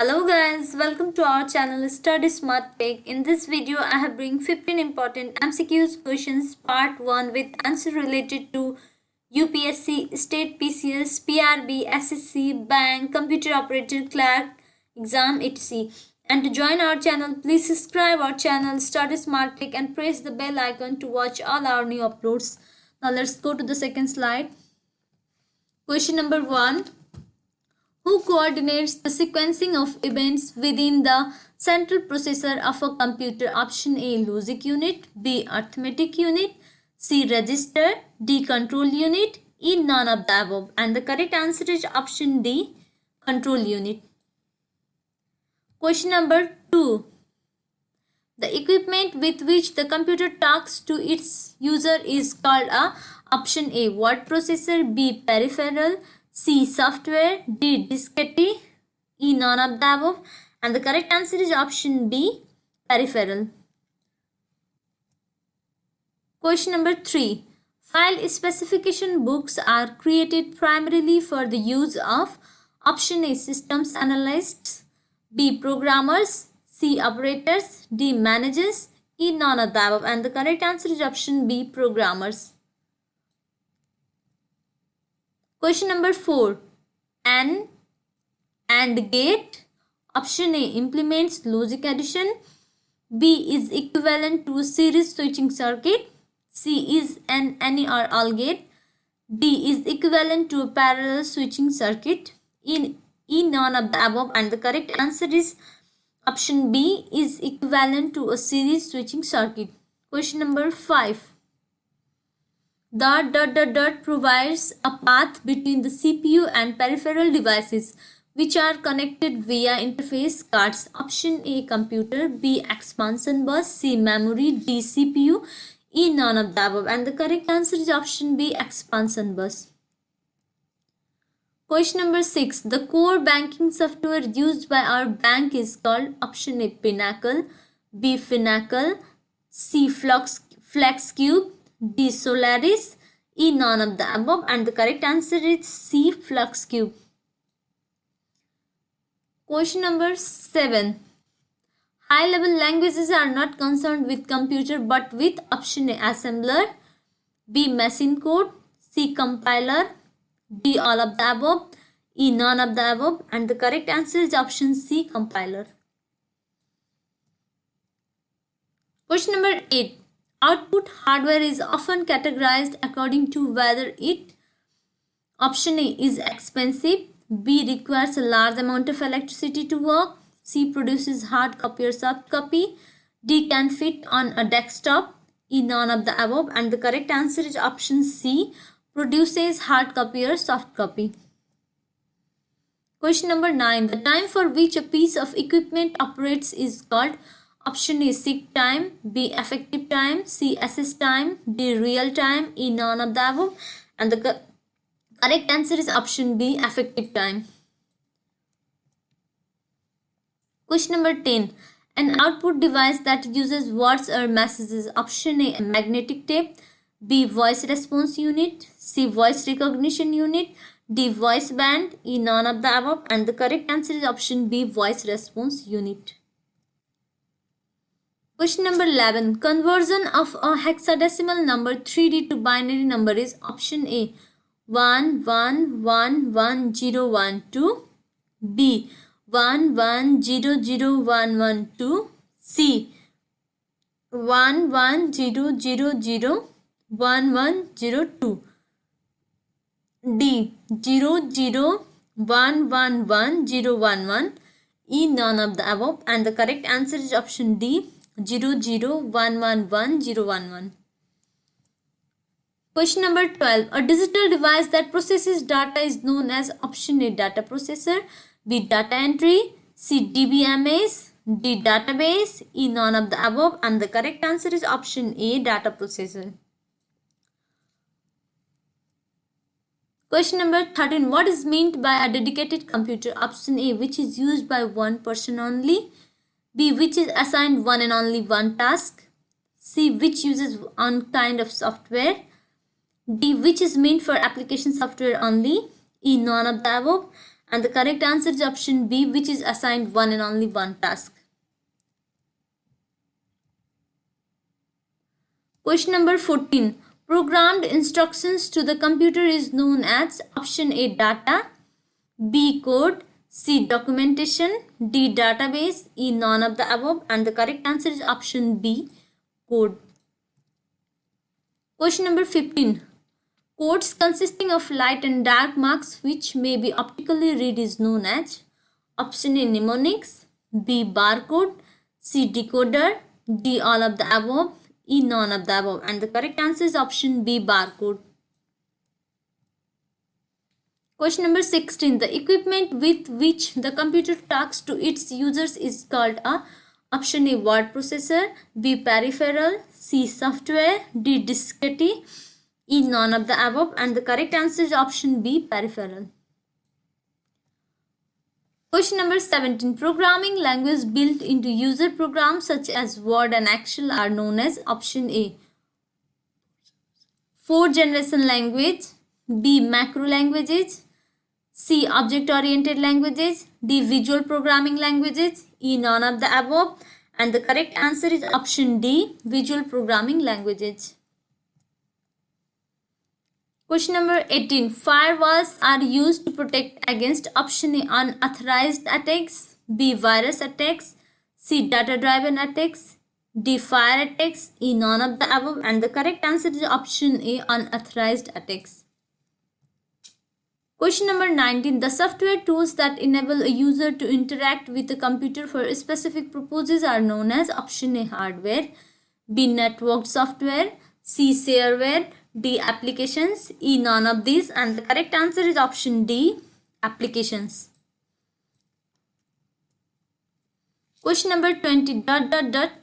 Hello guys, welcome to our channel Study Smart Tech. In this video, I have bring 15 important MCQs questions part 1 with answer related to UPSC, State PCS, PRB, SSC, Bank, Computer Operator, Clerk, Exam, etc. And to join our channel, please subscribe our channel Study Smart Tech and press the bell icon to watch all our new uploads. Now let's go to the second slide. Question number 1. Who coordinates the sequencing of events within the central processor of a computer? Option A, logic unit, B, arithmetic unit, C, register, D, control unit, E, none of the above. And the correct answer is option D, control unit. Question number 2. The equipment with which the computer talks to its user is called a option A, word processor, B, peripheral, C, software, D, diskette, E, none of the above. And the correct answer is option B, peripheral. Question number 3. File specification books are created primarily for the use of option A, systems analysts, B, programmers, C, operators, D, managers, E, none of the above. And the correct answer is option B, programmers. Question number 4. AND gate. Option A implements logic addition. B is equivalent to a series switching circuit. C is an any or all gate. D is equivalent to a parallel switching circuit. E, none of the above. And the correct answer is option B is equivalent to a series switching circuit. Question number 5. The ... provides a path between the CPU and peripheral devices which are connected via interface cards. Option A, computer, B, expansion bus, C, memory, D, CPU, E, none of the above. And the correct answer is option B, expansion bus. Question number 6. The core banking software used by our bank is called option A, Pinnacle, B, Finacle, C, FlexCube, D, Solaris, E, none of the above. And the correct answer is C, FlexCube. Question number 7. High-level languages are not concerned with computer but with option A, assembler, B, machine code, C, compiler, D, all of the above, E, none of the above. And the correct answer is option C, compiler. Question number 8. Output hardware is often categorized according to whether it option A is expensive, B requires a large amount of electricity to work, C produces hard copy or soft copy, D can fit on a desktop, E, none of the above. And the correct answer is option C, produces hard copy or soft copy. Question number 9. The time for which a piece of equipment operates is called option A, seek time, B, effective time, C, assist time, D, real time, E, none of the above. And the correct answer is option B, effective time. Question number 10. An output device that uses words or messages. Option A, magnetic tape, B, voice response unit, C, voice recognition unit, D, voice band, E, none of the above. And the correct answer is option B, voice response unit. Question number 11. Conversion of a hexadecimal number 3D to binary number is option A, 11110112, B, 11001112, C, 11001102, D, 0011111, E, none of the above. And the correct answer is option D, 0011111. Question number 12. A digital device that processes data is known as option A, data processor, B, data entry, C, DBMS, D, database, E, none of the above. And the correct answer is option A, data processor. Question number 13. What is meant by a dedicated computer? Option A, which is used by one person only, B, which is assigned one and only one task, C, which uses one kind of software, D, which is meant for application software only, E, none of the above. And the correct answer is option B, which is assigned one and only one task. Question number 14. Programmed instructions to the computer is known as option A, data, B, code, C, documentation, D, database, E, none of the above, and the correct answer is option B, code. Question number 15. Codes consisting of light and dark marks which may be optically read is known as option A, mnemonics, B, barcode, C, decoder, D, all of the above, E, none of the above, and the correct answer is option B, barcode. Question number 16. The equipment with which the computer talks to its users is called a option A, word processor, B, peripheral, C, software, D, diskette, E, none of the above, and the correct answer is option B, peripheral. Question number 17. Programming language built into user programs such as Word and Excel are known as option A, fourth generation language, B, macro languages, C, object oriented languages, D, visual programming languages, E, none of the above, and the correct answer is option D, visual programming languages. Question number 18. Firewalls are used to protect against option A, unauthorized attacks, B, virus attacks, C, data driven attacks, D, fire attacks, E, none of the above, and the correct answer is option A, unauthorized attacks. Question number 19. The software tools that enable a user to interact with a computer for specific purposes are known as option A, hardware, B, networked software, C, shareware, D, applications, E, none of these, and the correct answer is option D, applications. Question number 20.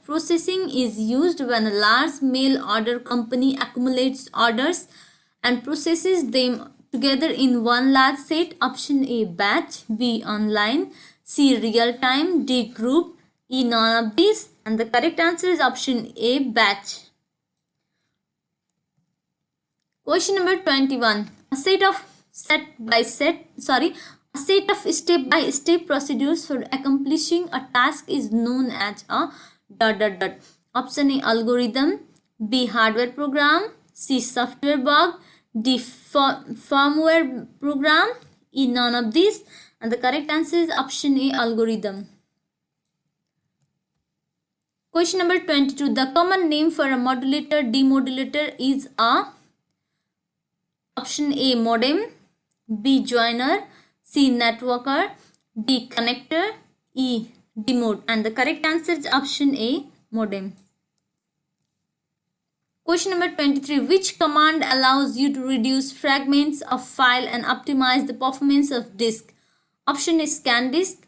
Processing is used when a large mail order company accumulates orders and processes them together in one large set. Option A, batch, B, online, C, real time, D, group, E, none of these, and the correct answer is option A, batch. Question number 21. A set of step-by-step procedures for accomplishing a task is known as a ... Option A, algorithm, B, hardware program, C, software bug, D, firmware program, E, none of these, and the correct answer is option A, algorithm. Question number 22. The common name for a modulator demodulator is a option A, modem, B, joiner, C, networker, D, connector, E, demode, and the correct answer is option A, modem. Question number 23. Which command allows you to reduce fragments of file and optimize the performance of disk? Option A, scan disk,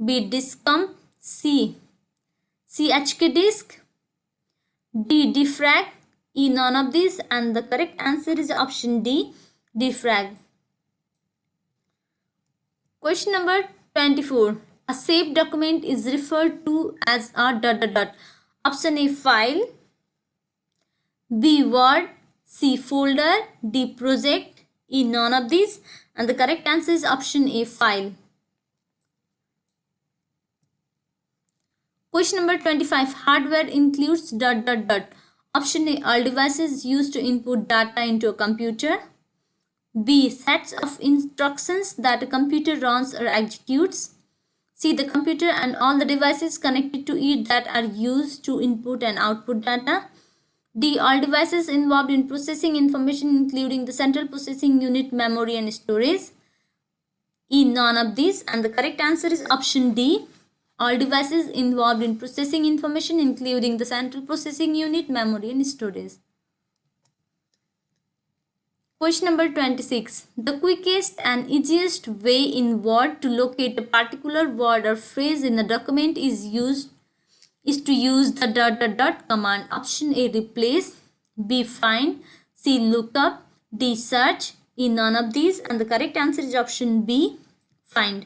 B, diskcomp, C, chkdisk, D, defrag, E, none of these, and the correct answer is option D, defrag. Question number 24. A saved document is referred to as a ... Option A, file, B, word, C, folder, D, project, E, none of these, and the correct answer is option A, file. Question number 25. Hardware includes ... Option A, all devices used to input data into a computer, B, sets of instructions that a computer runs or executes, C, the computer and all the devices connected to it that are used to input and output data, D, all devices involved in processing information including the central processing unit, memory and storage, E, none of these, and the correct answer is option D, all devices involved in processing information including the central processing unit, memory and storage. Question number 26. The quickest and easiest way in Word to locate a particular word or phrase in a document is to use the ... command. Option A, replace, B, find, C, lookup, D, search, E, none of these, and the correct answer is option B, find.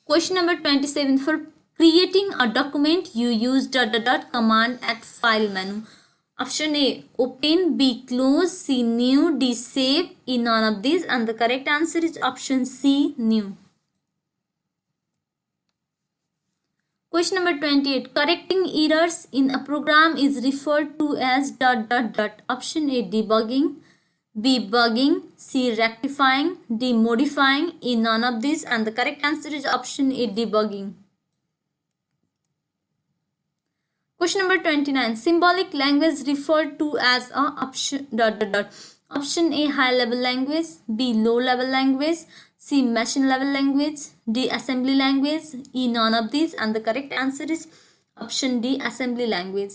Question number 27. For creating a document, you use ... command at file menu. Option A, open. B, close. C, new. D, save. E, none of these. And the correct answer is option C, new. Question number 28. Correcting errors in a program is referred to as ... Option A, debugging. B, bugging. C, rectifying. D, modifying. E, none of these. And the correct answer is option A, debugging. Question number 29. Symbolic language referred to as a option ... Option A, high level language. B, low level language. C, machine level language. D, assembly language. E, none of these. And the correct answer is option D, assembly language.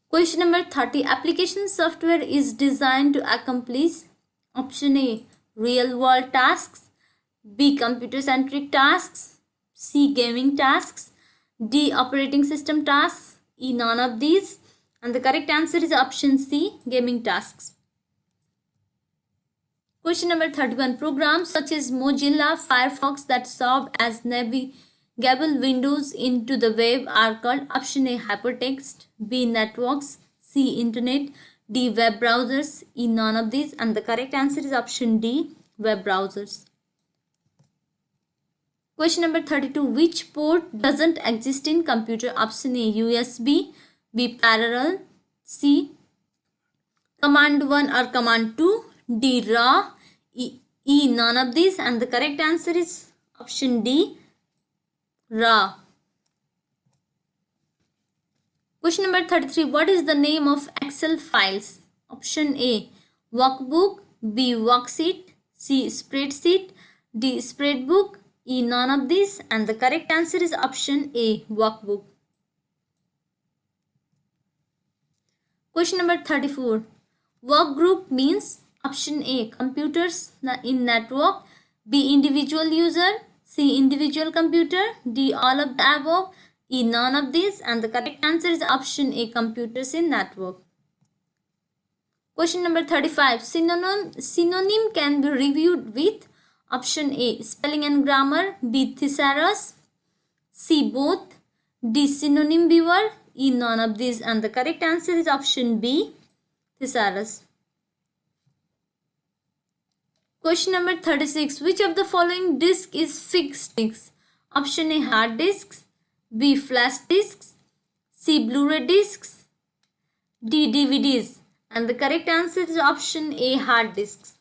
Question number 30. Application software is designed to accomplish option A, real world tasks. B, computer centric tasks. C, gaming tasks. D, operating system tasks. E, none of these. And the correct answer is option C, gaming tasks. Question number 31. Programs such as Mozilla Firefox that serve as navigable windows into the web are called option A, hypertext. B, networks. C, internet. D, web browsers. E, none of these. And the correct answer is option D, web browsers. Question number 32. Which port doesn't exist in computer? Option A, USB. B, parallel. C, command 1 or command 2. D, raw. E, none of these. And the correct answer is option D, raw. Question number 33. What is the name of Excel files? Option A, workbook. B, worksheet. C, spreadsheet. D, spreadbook. E, none of these. And the correct answer is option A, workbook. Question number 34. Workgroup means option A, computers in network. B, individual user. C, individual computer. D, all of the above. E, none of these. And the correct answer is option A, computers in network. Question number 35. Synonym can be reviewed with option A, spelling and grammar. B, thesaurus. C, both. D, synonym viewer. E, none of these. And the correct answer is option B, thesaurus. Question number 36. Which of the following disk is fixed disk? Option A, hard disks. B, flash disks. C, Blu-ray disks. D, DVDs. And the correct answer is option A, hard disks.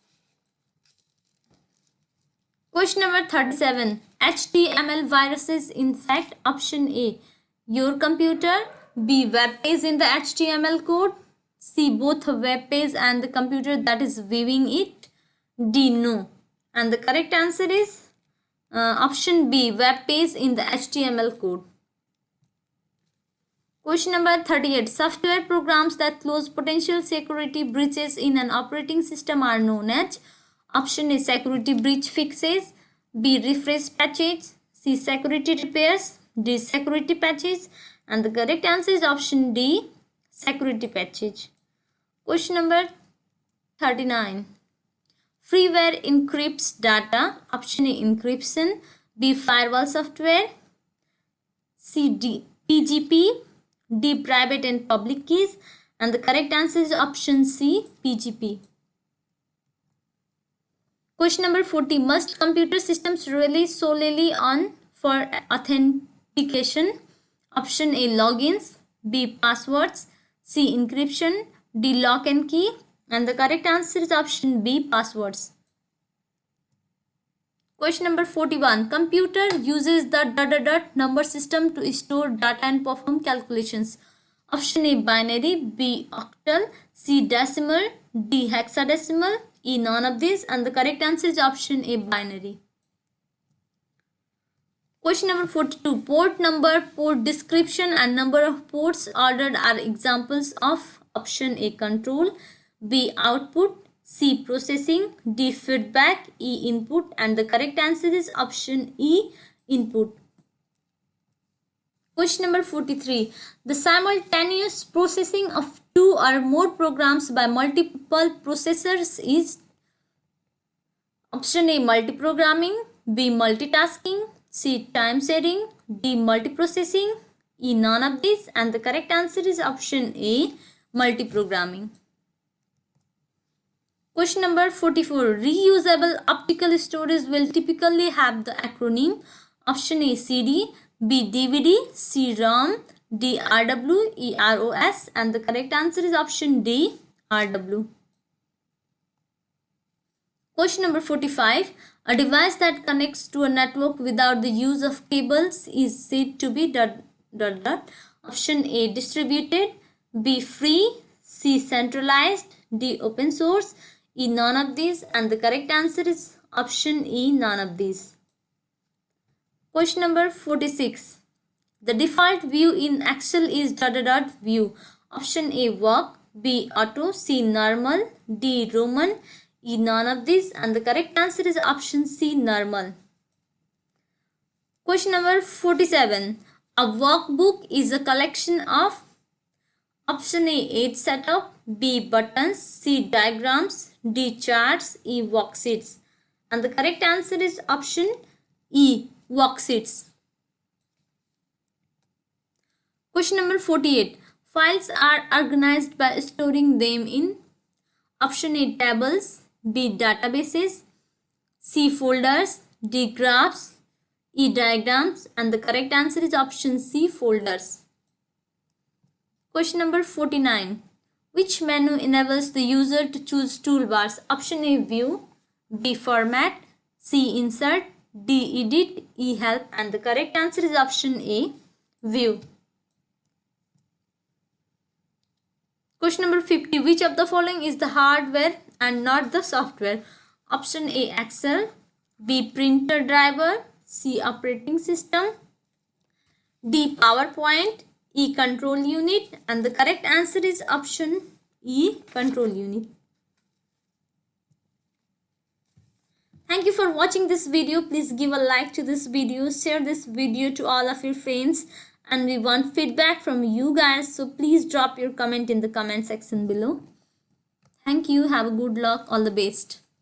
Question number 37. HTML viruses infect option A, your computer. B, web page in the HTML code. C, both web page and the computer that is viewing it. D, no. And the correct answer is option B, web page in the HTML code. Question number 38. Software programs that close potential security breaches in an operating system are known as option A, security breach fixes. B, refresh patches. C, security repairs. D, security patches. And the correct answer is option D, security patches. Question number 39. Freeware encrypts data. Option A, encryption. B, firewall software. C, PGP. D, private and public keys. And the correct answer is option C, PGP. Question number 40. Must computer systems rely solely on for authentication? Option A, logins. B, passwords. C, encryption. D, lock and key. And the correct answer is option B, passwords. Question number 41. Computer uses the ... number system to store data and perform calculations. Option A, binary. B, octal. C, decimal. D, hexadecimal. E, none of these. And the correct answer is option A, binary. Question number 42. Port number, port description and number of ports ordered are examples of option A, control. B, output. C, processing. D, feedback. E, input. And the correct answer is option E, input. Question number 43. The simultaneous processing of two or more programs by multiple processors is option A, multiprogramming. B, multitasking. C, time sharing. D, multiprocessing. E. None of these. And the correct answer is option A. Multiprogramming. Question number 44. Reusable optical storage will typically have the acronym option A. CD, B. DVD, C. ROM, D. RW, E. ROS. And the correct answer is option D. RW. Question number 45. A device that connects to a network without the use of cables is said to be ... Option A. Distributed, B. Free, C. Centralized, D. Open source, E. None of these. And the correct answer is option E. None of these. Question number 46. The default view in Excel is ... view. Option A. Work, B. Auto, C. Normal, D. Roman, E. None of these. And the correct answer is option C. Normal. Question number 47. A workbook is a collection of option A. 8 setup, B. buttons, C. diagrams, D. charts, E. worksheets. And the correct answer is option E. worksheets. Question number 48. Files are organized by storing them in option A. tables, B. databases, C. folders, D. graphs, E. diagrams. And the correct answer is option C. folders. Question number 49. Which menu enables the user to choose toolbars? Option A. view, B. format, C. insert, D. edit, E. help. And the correct answer is option A. view. Question number 50. Which of the following is the hardware and not the software? Option A. Excel, B. printer driver, C. operating system, D. PowerPoint, E. control unit. And the correct answer is option E. control unit. Thank you for watching this video. Please give a like to this video, share this video to all of your friends, and we want feedback from you guys, so please drop your comment in the comment section below. Thank you. Have a good luck. All the best.